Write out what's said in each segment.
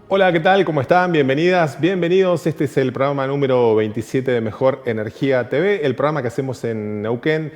Hola, ¿qué tal? ¿Cómo están? Bienvenidas, bienvenidos. Este es el programa número 27 de Mejor Energía TV, el programa que hacemos en Neuquén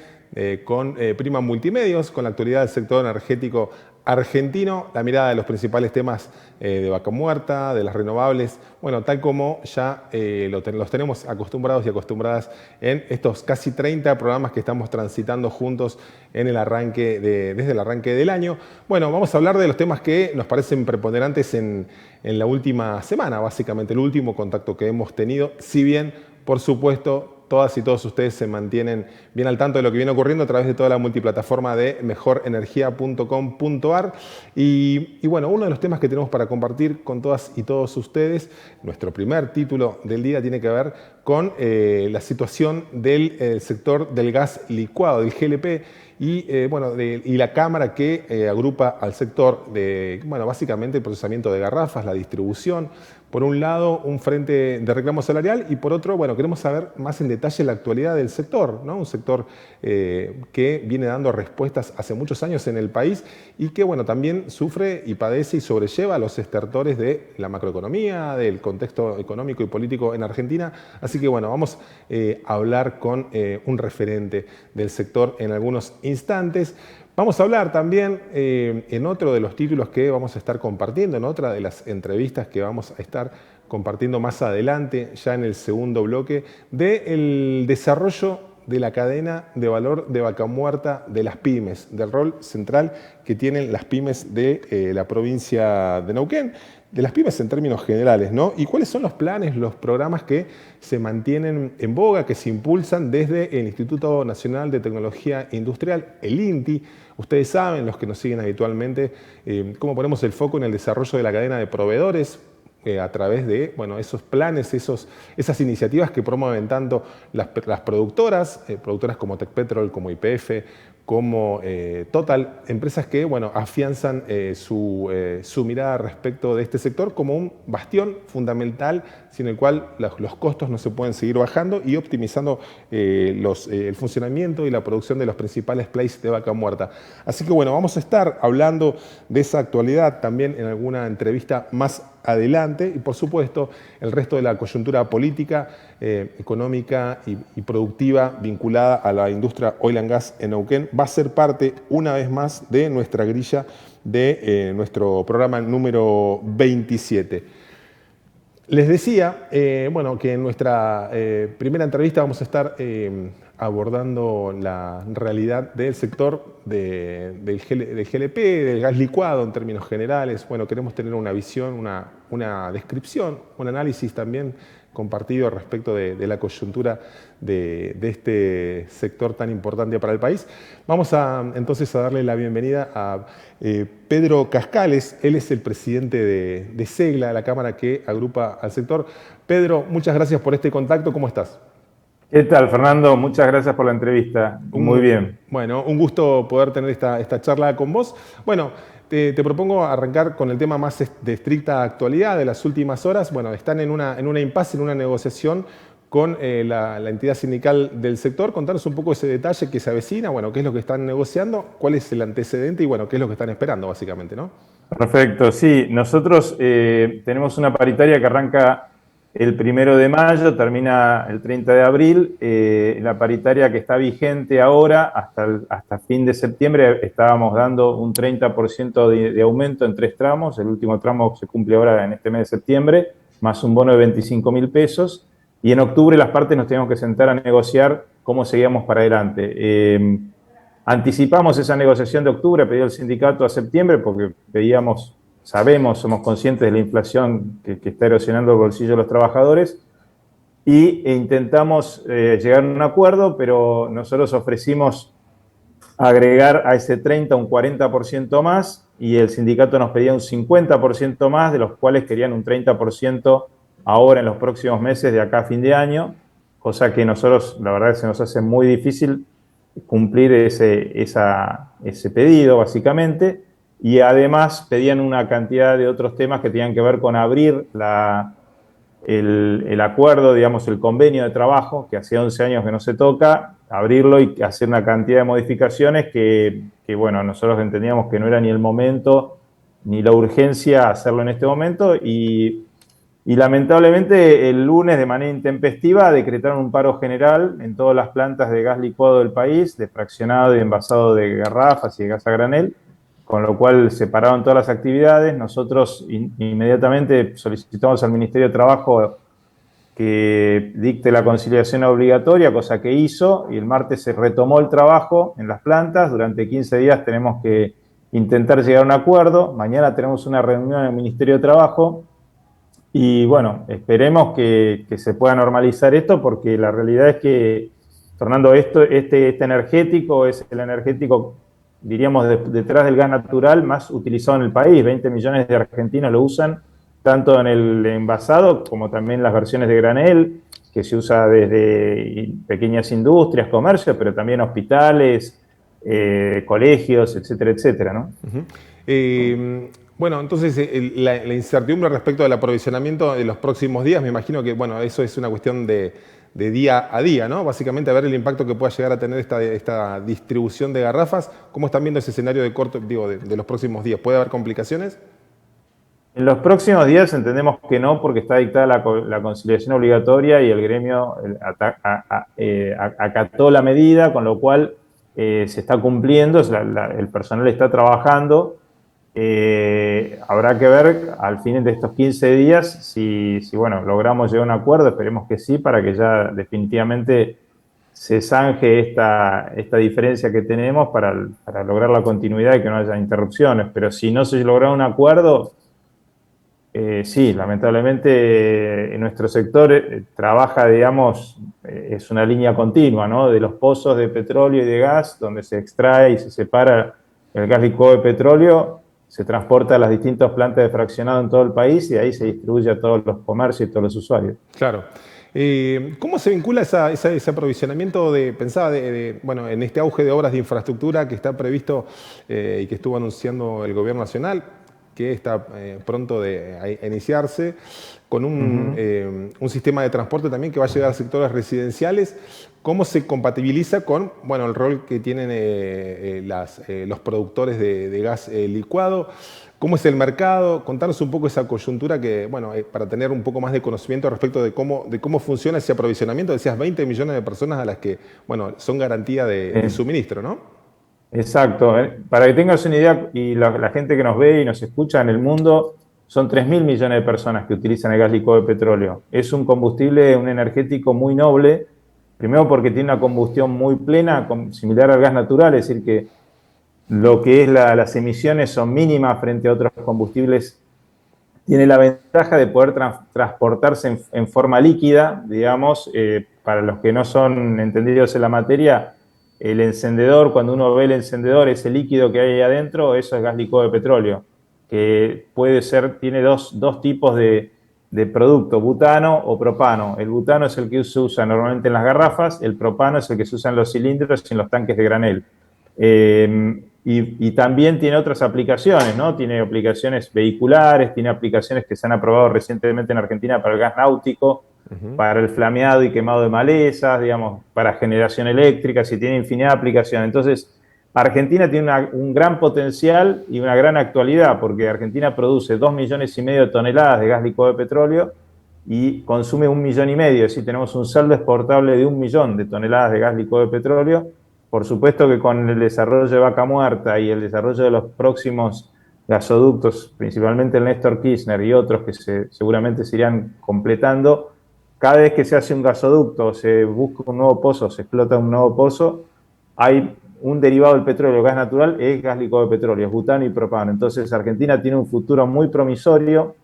con Prima Multimedios, con la actualidad del sector energético argentino, la mirada de los principales temas de Vaca Muerta, de las renovables, bueno, tal como ya los tenemos acostumbrados y acostumbradas en estos casi 30 programas que estamos transitando juntos en el desde el arranque del año. Bueno, vamos a hablar de los temas que nos parecen preponderantes en la última semana, básicamente el último contacto que hemos tenido, si bien, por supuesto, todas y todos ustedes se mantienen bien al tanto de lo que viene ocurriendo a través de toda la multiplataforma de mejorenergia.com.ar. Y bueno, uno de los temas que tenemos para compartir con todas y todos ustedes, nuestro primer título del día tiene que ver con la situación del sector del gas licuado, del GLP, y la cámara que agrupa al sector de, bueno, básicamente el procesamiento de garrafas, la distribución. Por un lado, un frente de reclamo salarial y por otro, bueno, queremos saber más en detalle la actualidad del sector, ¿no? Un sector que viene dando respuestas hace muchos años en el país y que, bueno, también sufre y padece y sobrelleva los estertores de la macroeconomía, del contexto económico y político en Argentina. Así que, bueno, vamos a hablar con un referente del sector en algunos instantes. Vamos a hablar también en otro de los títulos que vamos a estar compartiendo, en otra de las entrevistas que vamos a estar compartiendo más adelante, ya en el segundo bloque, del desarrollo de la cadena de valor de Vaca Muerta de las pymes, del rol central que tienen las pymes de la provincia de Neuquén, de las pymes en términos generales, ¿no? Y cuáles son los planes, los programas que se mantienen en boga, que se impulsan desde el Instituto Nacional de Tecnología Industrial, el INTI. Ustedes saben, los que nos siguen habitualmente, cómo ponemos el foco en el desarrollo de la cadena de proveedores a través de, bueno, esos planes, esas iniciativas que promueven tanto las productoras, productoras como Tecpetrol, como YPF, como Total, empresas que, bueno, afianzan su mirada respecto de este sector como un bastión fundamental sin el cual los costos no se pueden seguir bajando y optimizando el funcionamiento y la producción de los principales plays de Vaca Muerta. Así que, bueno, vamos a estar hablando de esa actualidad también en alguna entrevista más adelante y, por supuesto, el resto de la coyuntura política, económica y productiva vinculada a la industria oil and gas en Neuquén va a ser parte, una vez más, de nuestra grilla de nuestro programa número 27. Les decía, bueno, que en nuestra primera entrevista vamos a estar abordando la realidad del sector del GLP, del gas licuado en términos generales. Bueno, queremos tener una visión, una descripción, un análisis también compartido respecto de la coyuntura de este sector tan importante para el país. Vamos entonces a darle la bienvenida a Pedro Cascales. Él es el presidente de SEGLA, la cámara que agrupa al sector. Pedro, muchas gracias por este contacto. ¿Cómo estás? ¿Qué tal, Fernando? Muchas gracias por la entrevista. Muy bien. Bueno, un gusto poder tener esta charla con vos. Bueno, te propongo arrancar con el tema más de estricta actualidad de las últimas horas. Bueno, están en una impasse, en una negociación con la entidad sindical del sector. Contanos un poco ese detalle que se avecina, bueno, qué es lo que están negociando, cuál es el antecedente y, bueno, qué es lo que están esperando, básicamente, ¿no? Perfecto. Sí, nosotros tenemos una paritaria que arranca el 1 de mayo, termina el 30 de abril. La paritaria que está vigente ahora, hasta fin de septiembre, estábamos dando un 30% de aumento en 3 tramos. El último tramo se cumple ahora en este mes de septiembre, más un bono de 25.000 pesos. Y en octubre las partes nos teníamos que sentar a negociar cómo seguíamos para adelante. Anticipamos esa negociación de octubre, pedido el sindicato a septiembre, porque somos conscientes de la inflación que está erosionando el bolsillo de los trabajadores, e intentamos llegar a un acuerdo, pero nosotros ofrecimos agregar a ese 30 un 40% más, y el sindicato nos pedía un 50% más, de los cuales querían un 30% ahora en los próximos meses, de acá a fin de año, cosa que nosotros, la verdad, se nos hace muy difícil cumplir ese pedido, básicamente. Y además pedían una cantidad de otros temas que tenían que ver con abrir el acuerdo, digamos, el convenio de trabajo, que hace 11 años que no se toca, abrirlo y hacer una cantidad de modificaciones que bueno, nosotros entendíamos que no era ni el momento ni la urgencia hacerlo en este momento y lamentablemente el lunes de manera intempestiva decretaron un paro general en todas las plantas de gas licuado del país, de fraccionado y envasado de garrafas y de gas a granel, con lo cual se pararon todas las actividades. Nosotros inmediatamente solicitamos al Ministerio de Trabajo que dicte la conciliación obligatoria, cosa que hizo, y el martes se retomó el trabajo en las plantas. Durante 15 días tenemos que intentar llegar a un acuerdo. Mañana tenemos una reunión en el Ministerio de Trabajo y bueno, esperemos que se pueda normalizar esto, porque la realidad es que, Fernando, este energético es el energético, diríamos, detrás del gas natural más utilizado en el país. 20 millones de argentinos lo usan, tanto en el envasado como también las versiones de granel, que se usa desde pequeñas industrias, comercios, pero también hospitales, colegios, etcétera, etcétera, ¿no? Bueno, entonces la incertidumbre respecto del aprovisionamiento de los próximos días, me imagino que, bueno, eso es una cuestión de día a día, ¿no? Básicamente a ver el impacto que pueda llegar a tener esta distribución de garrafas. ¿Cómo están viendo ese escenario de corto, digo, de los próximos días? ¿Puede haber complicaciones? En los próximos días entendemos que no, porque está dictada la conciliación obligatoria y el gremio acató la medida, con lo cual se está cumpliendo, el personal está trabajando. Habrá que ver al fin de estos 15 días si bueno, logramos llegar a un acuerdo, esperemos que sí, para que ya definitivamente se zanje esta diferencia que tenemos para lograr la continuidad y que no haya interrupciones. Pero si no se logra un acuerdo, sí, lamentablemente en nuestro sector trabaja, digamos, es una línea continua, ¿no? De los pozos de petróleo y de gas, donde se extrae y se separa el gas licuado de petróleo, se transporta a las distintas plantas de fraccionado en todo el país y ahí se distribuye a todos los comercios y todos los usuarios. Claro. ¿Cómo se vincula ese aprovisionamiento bueno, en este auge de obras de infraestructura que está previsto y que estuvo anunciando el Gobierno Nacional, que está pronto a iniciarse, con un sistema de transporte también que va a llegar a sectores residenciales? ¿Cómo se compatibiliza con, bueno, el rol que tienen los productores de gas licuado? ¿Cómo es el mercado? Contanos un poco esa coyuntura que, bueno, para tener un poco más de conocimiento respecto de cómo funciona ese aprovisionamiento. Decías 20 millones de personas a las que, bueno, son garantía de suministro, ¿no? Exacto. Para que tengas una idea, y la gente que nos ve y nos escucha en el mundo, son 3.000 millones de personas que utilizan el gas licuado de petróleo. Es un combustible, un energético muy noble, primero porque tiene una combustión muy plena, similar al gas natural, es decir, que lo que es las emisiones son mínimas frente a otros combustibles. Tiene la ventaja de poder transportarse en forma líquida, digamos, para los que no son entendidos en la materia. El encendedor, cuando uno ve el encendedor, ese líquido que hay ahí adentro, eso es gas licuado de petróleo, que tiene dos tipos de producto, butano o propano. El butano es el que se usa normalmente en las garrafas, el propano es el que se usa en los cilindros y en los tanques de granel. Y también tiene otras aplicaciones, ¿no? Tiene aplicaciones vehiculares, tiene aplicaciones que se han aprobado recientemente en Argentina para el gas náutico, para el flameado y quemado de malezas, digamos, para generación eléctrica, sí, tiene infinidad de aplicaciones. Entonces, Argentina tiene un gran potencial y una gran actualidad, porque Argentina produce 2,5 millones de toneladas de gas licuado de petróleo y consume 1,5 millones, es decir, tenemos un saldo exportable de 1 millón de toneladas de gas licuado de petróleo. Por supuesto que con el desarrollo de Vaca Muerta y el desarrollo de los próximos gasoductos, principalmente el Néstor Kirchner y otros que seguramente se irán completando, cada vez que se hace un gasoducto, se busca un nuevo pozo, se explota un nuevo pozo, hay un derivado del petróleo, gas natural, es gas licuado de petróleo, es butano y propano. Entonces Argentina tiene un futuro muy promisorio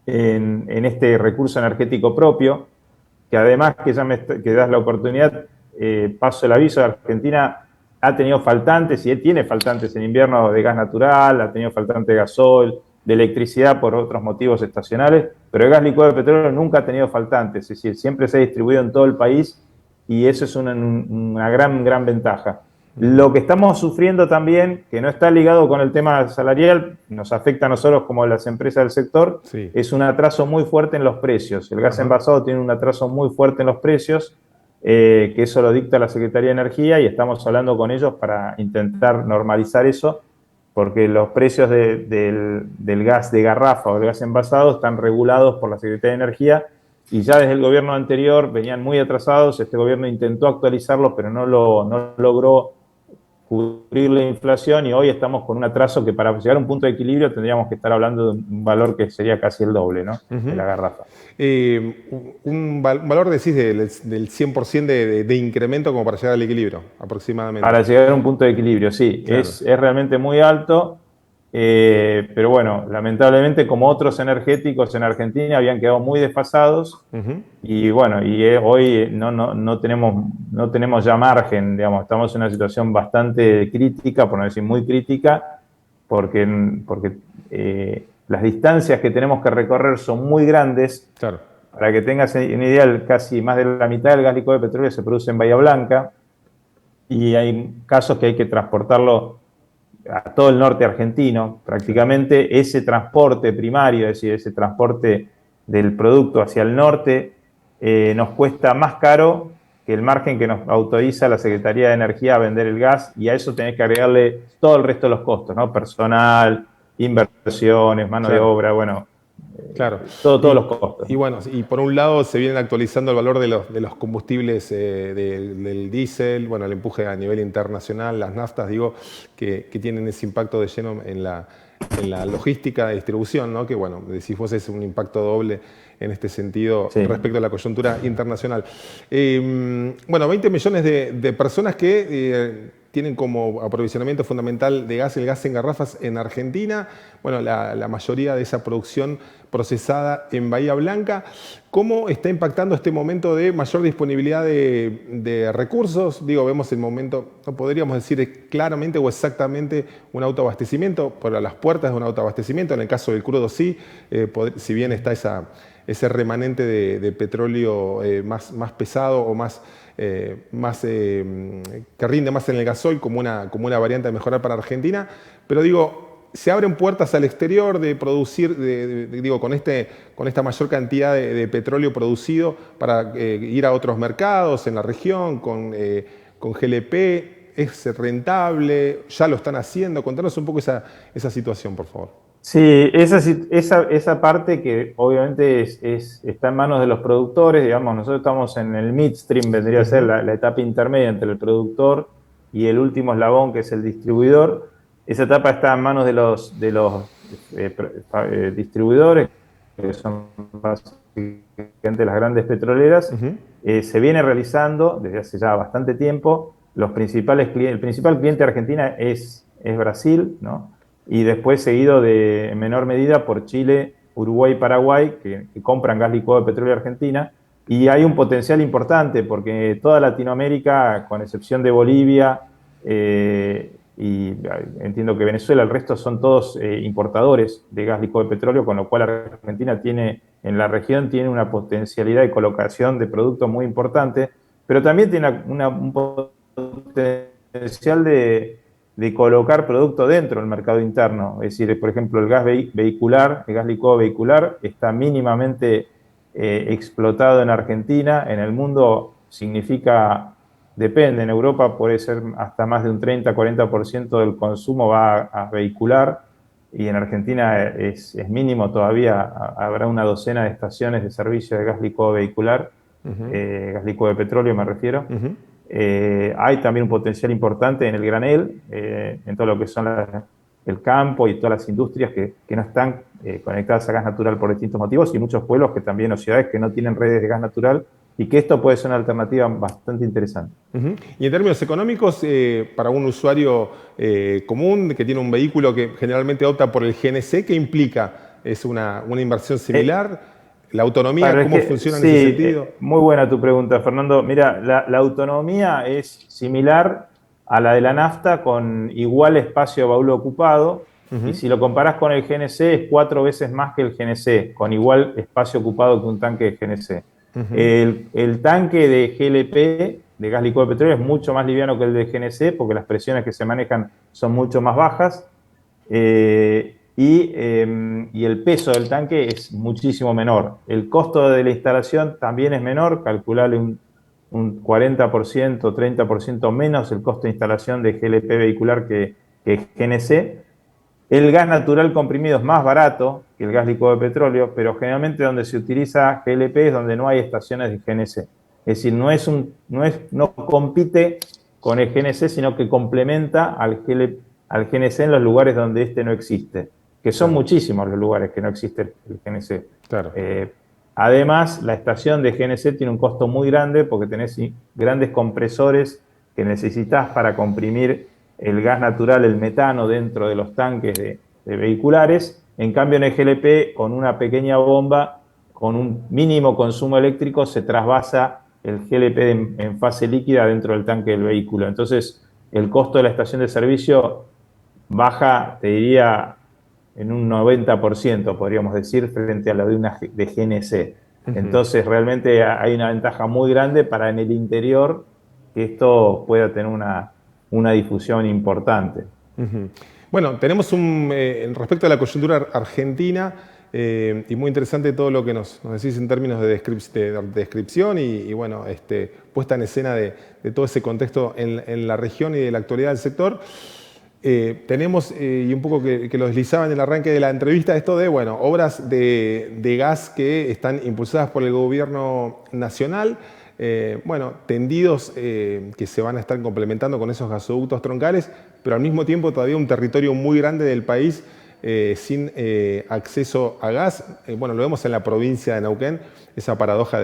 en este recurso energético propio, que además que das la oportunidad, paso el aviso, Argentina ha tenido faltantes y tiene faltantes en invierno de gas natural, ha tenido faltantes de gasoil, de electricidad por otros motivos estacionales, pero el gas licuado de petróleo nunca ha tenido faltantes, es decir, siempre se ha distribuido en todo el país y eso es una gran ventaja. Lo que estamos sufriendo también, que no está ligado con el tema salarial, nos afecta a nosotros como las empresas del sector, sí, es un atraso muy fuerte en los precios. El gas envasado tiene un atraso muy fuerte en los precios, que eso lo dicta la Secretaría de Energía y estamos hablando con ellos para intentar normalizar eso. porque los precios del gas de garrafa o del gas envasado están regulados por la Secretaría de Energía y ya desde el gobierno anterior venían muy atrasados. Este gobierno intentó actualizarlos, pero no logró cubrir la inflación y hoy estamos con un atraso que para llegar a un punto de equilibrio tendríamos que estar hablando de un valor que sería casi el doble, ¿no? De la garrafa. Un valor, decís, del 100% de incremento como para llegar al equilibrio, aproximadamente. Para llegar a un punto de equilibrio, sí. Claro. Es realmente muy alto, pero bueno, lamentablemente como otros energéticos en Argentina habían quedado muy desfasados y bueno, hoy no tenemos ya margen, digamos, estamos en una situación bastante crítica, por no decir muy crítica, porque las distancias que tenemos que recorrer son muy grandes. Claro. Para que tengas una idea, casi más de la mitad del gas licuado de petróleo se produce en Bahía Blanca y hay casos que hay que transportarlo a todo el norte argentino. Prácticamente ese transporte primario, es decir, ese transporte del producto hacia el norte, nos cuesta más caro que el margen que nos autoriza la Secretaría de Energía a vender el gas, y a eso tenés que agregarle todo el resto de los costos, ¿no? Personal, inversiones, mano de obra, bueno, claro. Todos los costos. Y bueno, y por un lado se vienen actualizando el valor de los combustibles del diésel, bueno, el empuje a nivel internacional, las naftas, digo, que tienen ese impacto de lleno en la logística de distribución, ¿no? Que bueno, decís vos, es un impacto doble en este sentido, sí, respecto a la coyuntura internacional. Bueno, 20 millones de personas que tienen como aprovisionamiento fundamental de gas el gas en garrafas en Argentina. Bueno, la mayoría de esa producción procesada en Bahía Blanca. ¿Cómo está impactando este momento de mayor disponibilidad de recursos? Digo, vemos el momento, no podríamos decir claramente o exactamente un autoabastecimiento, pero a las puertas de un autoabastecimiento. En el caso del crudo sí, si bien está ese remanente de petróleo más pesado o que rinde más en el gasoil como una variante de mejorar para Argentina, pero digo, se abren puertas al exterior de producir, digo, con esta mayor cantidad de petróleo producido para ir a otros mercados en la región, con GLP. ¿Es rentable? ¿Ya lo están haciendo? Contanos un poco esa situación, por favor. Sí, esa parte que obviamente está en manos de los productores, digamos, nosotros estamos en el midstream, vendría a ser la etapa intermedia entre el productor y el último eslabón, que es el distribuidor. Esa etapa está en manos de los distribuidores, que son básicamente las grandes petroleras. Se viene realizando desde hace ya bastante tiempo. El principal cliente de Argentina es Brasil, ¿no? Y después seguido en menor medida por Chile, Uruguay y Paraguay, que compran gas licuado de petróleo de Argentina. Y hay un potencial importante porque toda Latinoamérica, con excepción de Bolivia, y entiendo que Venezuela, el resto son todos importadores de gas licuado de petróleo, con lo cual Argentina en la región tiene una potencialidad de colocación de productos muy importante, pero también tiene un potencial de colocar producto dentro del mercado interno. Es decir, por ejemplo, el gas vehicular, el gas licuado vehicular, está mínimamente explotado en Argentina. En el mundo depende, en Europa puede ser hasta más de un 30-40% del consumo va a vehicular, y en Argentina es mínimo todavía. Habrá una docena de estaciones de servicio de gas licuado vehicular, gas licuado de petróleo me refiero. Hay también un potencial importante en el granel, en todo lo que son el campo y todas las industrias que no están conectadas a gas natural por distintos motivos, y muchos pueblos o ciudades que no tienen redes de gas natural, y que esto puede ser una alternativa bastante interesante. Y en términos económicos, para un usuario común que tiene un vehículo que generalmente opta por el GNC, ¿qué implica? ¿Es una inversión similar? ¿La autonomía cómo funciona en ese sentido? Muy buena tu pregunta, Fernando. Mira, la autonomía es similar a la de la nafta, con igual espacio de baúl ocupado, y si lo comparás con el GNC es 4 veces más que el GNC, con igual espacio ocupado que un tanque de GNC. El tanque de GLP, de gas licuado de petróleo, es mucho más liviano que el de GNC, porque las presiones que se manejan son mucho más bajas, y el peso del tanque es muchísimo menor. El costo de la instalación también es menor, calculable un 40%, 30% menos el costo de instalación de GLP vehicular que GNC. El gas natural comprimido es más barato que el gas licuado de petróleo, pero generalmente donde se utiliza GLP es donde no hay estaciones de GNC. Es decir, no compite con el GNC, sino que complementa al GNC en los lugares donde este no existe, que son Claro, muchísimos los lugares que no existe el GNC. claro. Además, la estación de GNC tiene un costo muy grande porque tenés grandes compresores que necesitas para comprimir el gas natural, el metano, dentro de los tanques de vehiculares. En cambio, en el GLP, con una pequeña bomba, con un mínimo consumo eléctrico, se trasvasa el GLP en fase líquida dentro del tanque del vehículo. Entonces, el costo de la estación de servicio baja, te diría, en un 90%, podríamos decir, frente a la de una de GNC. Ujú. Entonces, realmente hay una ventaja muy grande para en el interior que esto pueda tener una difusión importante. Ujú. Bueno, tenemos respecto a la coyuntura argentina, y muy interesante todo lo que nos decís en términos de descripción y bueno, puesta en escena de todo ese contexto en la región y de la actualidad del sector. Tenemos, y un poco que lo deslizaba en el arranque de la entrevista, esto de, bueno, obras de gas que están impulsadas por el gobierno nacional, bueno, tendidos que se van a estar complementando con esos gasoductos troncales, pero al mismo tiempo todavía un territorio muy grande del país sin acceso a gas. Bueno, lo vemos en la provincia de Neuquén, esa paradoja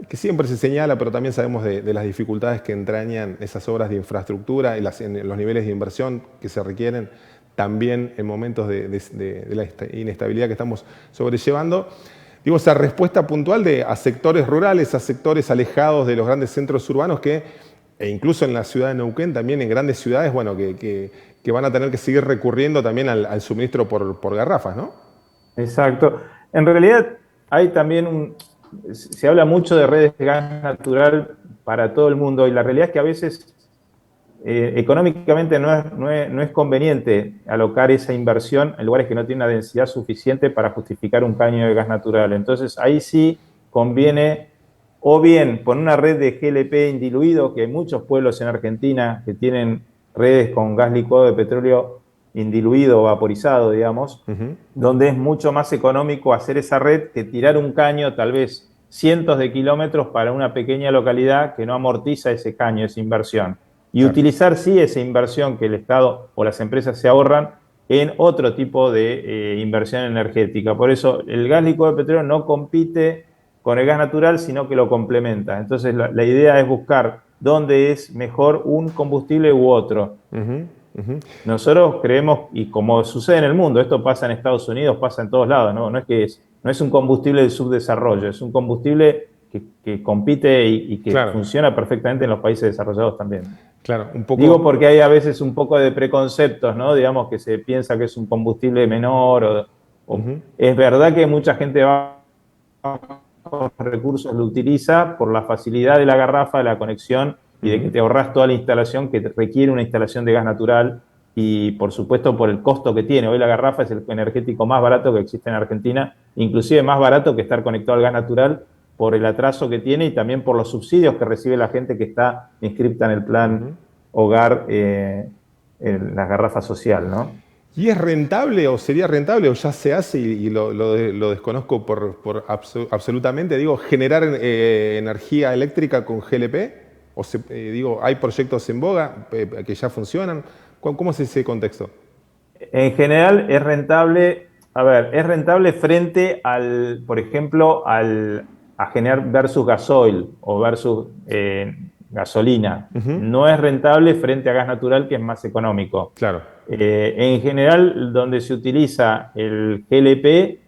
que siempre se señala, pero también sabemos de las dificultades que entrañan esas obras de infraestructura y en los niveles de inversión que se requieren también en momentos de la inestabilidad que estamos sobrellevando. Digo, esa respuesta puntual a sectores rurales, a sectores alejados de los grandes centros urbanos e incluso en la ciudad de Neuquén, también en grandes ciudades, bueno, que van a tener que seguir recurriendo también al suministro por garrafas, ¿no? Exacto. En realidad hay también se habla mucho de redes de gas natural para todo el mundo y la realidad es que a veces económicamente no es conveniente alocar esa inversión en lugares que no tienen una densidad suficiente para justificar un caño de gas natural. Entonces ahí sí conviene o bien poner una red de GLP indiluido, que hay muchos pueblos en Argentina que tienen redes con gas licuado de petróleo indiluido o vaporizado, digamos, Ujú. donde es mucho más económico hacer esa red que tirar un caño tal vez cientos de kilómetros para una pequeña localidad que no amortiza ese caño, esa inversión. Y Claro. utilizar sí esa inversión que el Estado o las empresas se ahorran en otro tipo de inversión energética. Por eso el gas licuado de petróleo no compite con el gas natural, sino que lo complementa. Entonces la idea es buscar dónde es mejor un combustible u otro. Ujú, ujú. Nosotros creemos, y como sucede en el mundo, esto pasa en Estados Unidos, pasa en todos lados, ¿no? No es un combustible de subdesarrollo, es un combustible que compite y que Claro, funciona perfectamente en los países desarrollados también. claro, un Digo poco. porque hay a veces un poco de preconceptos, ¿no? Digamos que se piensa que es un combustible menor Ujú. es verdad que mucha gente va los recursos lo utiliza por la facilidad de la garrafa, de la conexión y de que Ujú. te ahorras toda la instalación que requiere una instalación de gas natural y por supuesto por el costo que tiene. Hoy la garrafa es el energético más barato que existe en Argentina, inclusive más barato que estar conectado al gas natural por el atraso que tiene y también por los subsidios que recibe la gente que está inscripta en el plan Ujú. hogar, en la garrafa social, ¿no? ¿Y es rentable o sería rentable o ya se hace y lo desconozco absolutamente? Digo, generar energía eléctrica con GLP. Digo, ¿hay proyectos en boga que ya funcionan? ¿Cómo es ese contexto? En general es rentable, a ver, es rentable frente por ejemplo, a generar versus gasoil o versus gasolina. Ujú. No es rentable frente a gas natural, que es más económico. Claro, En general, donde se utiliza el GLP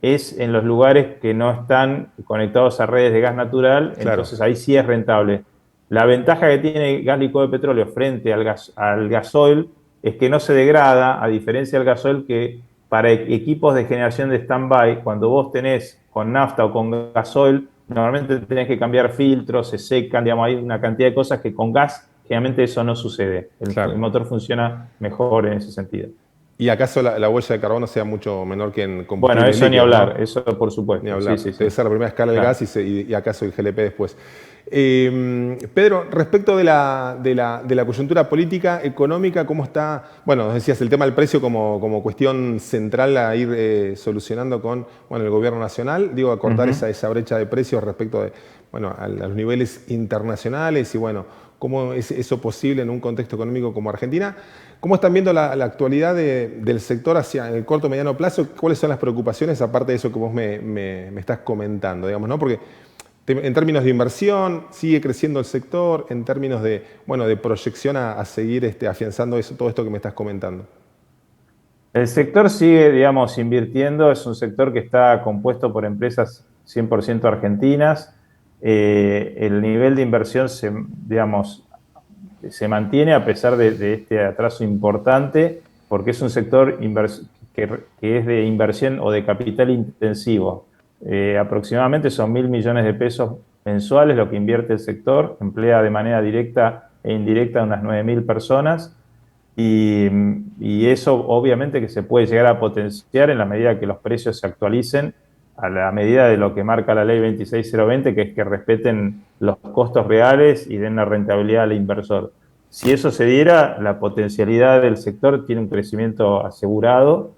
es en los lugares que no están conectados a redes de gas natural, claro, entonces ahí sí es rentable. La ventaja que tiene el gas licuado de petróleo frente al gasoil es que no se degrada, a diferencia del gasoil que para equipos de generación de stand-by, cuando vos tenés con nafta o con gasoil, normalmente tenés que cambiar filtros, se secan, digamos, hay una cantidad de cosas que con gas generalmente eso no sucede. El claro. motor funciona mejor en ese sentido. ¿Y acaso la huella de carbono sea mucho menor que en Bueno, combustibles eso ni líquidos, no? hablar, eso por Ni supuesto, sí, hablar. sí, Debe sí. ser la primera escala del Claro. gas y acaso el GLP después. Pedro, respecto de la coyuntura política, económica, ¿cómo está? Bueno, nos decías el tema del precio como cuestión central a ir solucionando con el gobierno nacional, digo, acortar esa brecha de precios respecto de, a los niveles internacionales y cómo es eso posible en un contexto económico como Argentina. ¿Cómo están viendo la actualidad del sector hacia el corto y mediano plazo? ¿Cuáles son las preocupaciones, aparte de eso que vos me estás comentando, digamos, ¿no? Porque en términos de inversión, sigue creciendo el sector, en términos de proyección a seguir afianzando todo esto que me estás comentando. El sector sigue, digamos, invirtiendo, es un sector que está compuesto por empresas 100% argentinas. El nivel de inversión se mantiene a pesar de este atraso importante, porque es un sector que es de inversión o de capital intensivo. Aproximadamente son 1.000 millones de pesos mensuales lo que invierte el sector, emplea de manera directa e indirecta a unas 9.000 personas y eso obviamente que se puede llegar a potenciar en la medida que los precios se actualicen a la medida de lo que marca la ley 26020, que es que respeten los costos reales y den la rentabilidad al inversor. Si eso se diera, la potencialidad del sector tiene un crecimiento asegurado.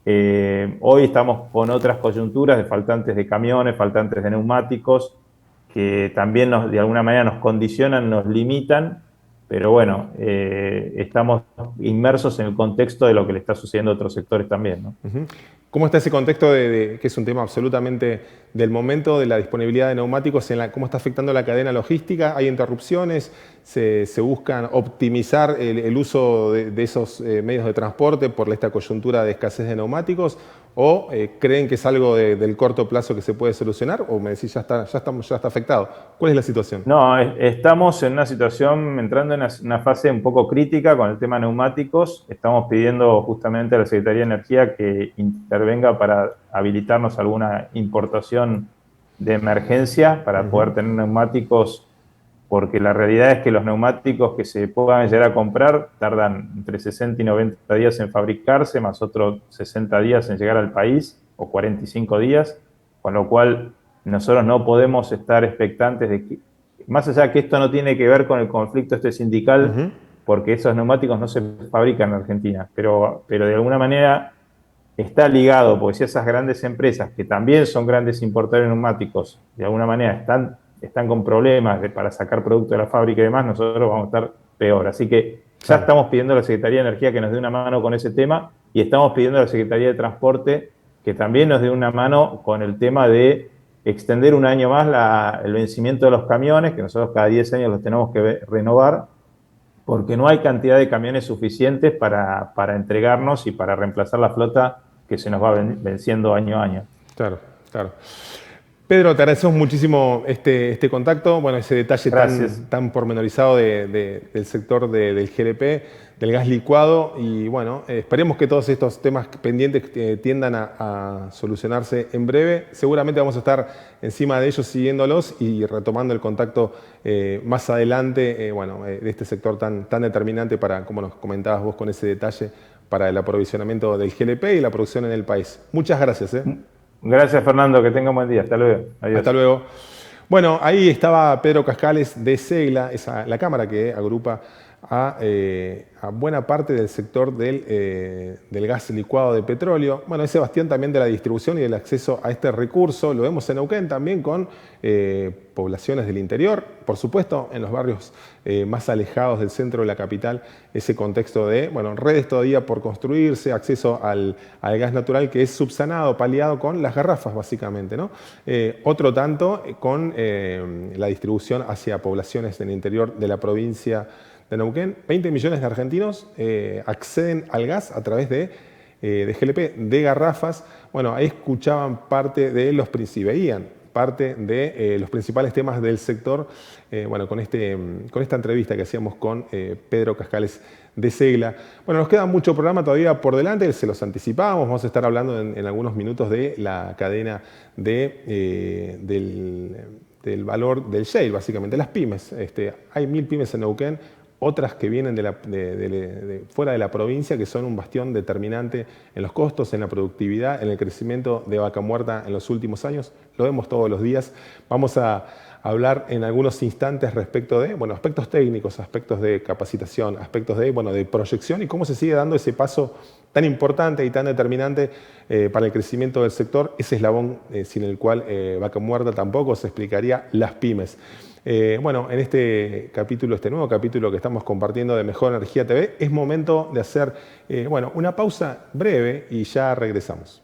Hoy estamos con otras coyunturas de faltantes de camiones, faltantes de neumáticos, que también de alguna manera nos condicionan, nos limitan, pero bueno, estamos inmersos en el contexto de lo que le está sucediendo a otros sectores también, ¿no? ¿Cómo está ese contexto que es un tema absolutamente del momento, de la disponibilidad de neumáticos, cómo está afectando la cadena logística? ¿Hay interrupciones? ¿Se buscan optimizar el uso de esos medios de transporte por esta coyuntura de escasez de neumáticos? ¿O creen que es algo del corto plazo que se puede solucionar? ¿O me decís ya está afectado? ¿Cuál es la situación? No, estamos en una situación, entrando en una fase un poco crítica con el tema neumáticos. Estamos pidiendo justamente a la Secretaría de Energía que intervenga para habilitarnos alguna importación de emergencia para poder tener neumáticos, porque la realidad es que los neumáticos que se puedan llegar a comprar tardan entre 60 y 90 días en fabricarse, más otros 60 días en llegar al país, o 45 días, con lo cual nosotros no podemos estar expectantes de que, más allá de que esto no tiene que ver con el conflicto sindical, porque esos neumáticos no se fabrican en Argentina, pero de alguna manera está ligado, porque si esas grandes empresas, que también son grandes importadores de neumáticos, de alguna manera están con problemas para sacar producto de la fábrica y demás, nosotros vamos a estar peor. Así que ya estamos pidiendo a la Secretaría de Energía que nos dé una mano con ese tema y estamos pidiendo a la Secretaría de Transporte que también nos dé una mano con el tema de extender un año más el vencimiento de los camiones, que nosotros cada 10 años los tenemos que renovar, porque no hay cantidad de camiones suficientes para entregarnos y para reemplazar la flota que se nos va venciendo año a año. Claro, claro. Pedro, te agradecemos muchísimo este contacto, ese detalle tan pormenorizado del sector del GLP, del gas licuado, y esperemos que todos estos temas pendientes tiendan a solucionarse en breve. Seguramente vamos a estar encima de ellos siguiéndolos y retomando el contacto más adelante, de este sector tan determinante para, como nos comentabas vos con ese detalle, para el aprovisionamiento del GLP y la producción en el país. Muchas gracias. Gracias, Fernando, que tenga un buen día. Hasta luego. Adiós. Hasta luego. Bueno, ahí estaba Pedro Cascales de Segla, la cámara que agrupa a buena parte del sector del gas licuado de petróleo. Ese bastión también de la distribución y del acceso a este recurso. Lo vemos en Neuquén también con poblaciones del interior, por supuesto en los barrios más alejados del centro de la capital, ese contexto de redes todavía por construirse, acceso al gas natural que es subsanado, paliado con las garrafas básicamente, ¿no? Otro tanto con la distribución hacia poblaciones del interior de la provincia de Neuquén. 20 millones de argentinos acceden al gas a través de GLP, de garrafas. Ahí escuchaban parte de veían parte de los principales temas del sector, con esta entrevista que hacíamos con Pedro Cascales de Segla. Nos queda mucho programa todavía por delante, se los anticipábamos, vamos a estar hablando en algunos minutos de la cadena del valor del shale, básicamente, las pymes. Hay 1.000 pymes en Neuquén, otras que vienen de fuera de la provincia, que son un bastión determinante en los costos, en la productividad, en el crecimiento de Vaca Muerta en los últimos años. Lo vemos todos los días. Vamos a hablar en algunos instantes respecto de, bueno, aspectos técnicos, aspectos de capacitación, aspectos de, bueno, de proyección y cómo se sigue dando ese paso tan importante y tan determinante para el crecimiento del sector, ese eslabón sin el cual Vaca Muerta tampoco se explicaría las pymes. Bueno, en este capítulo, este nuevo capítulo que estamos compartiendo de Mejor Energía TV, es momento de hacer bueno, una pausa breve y ya regresamos.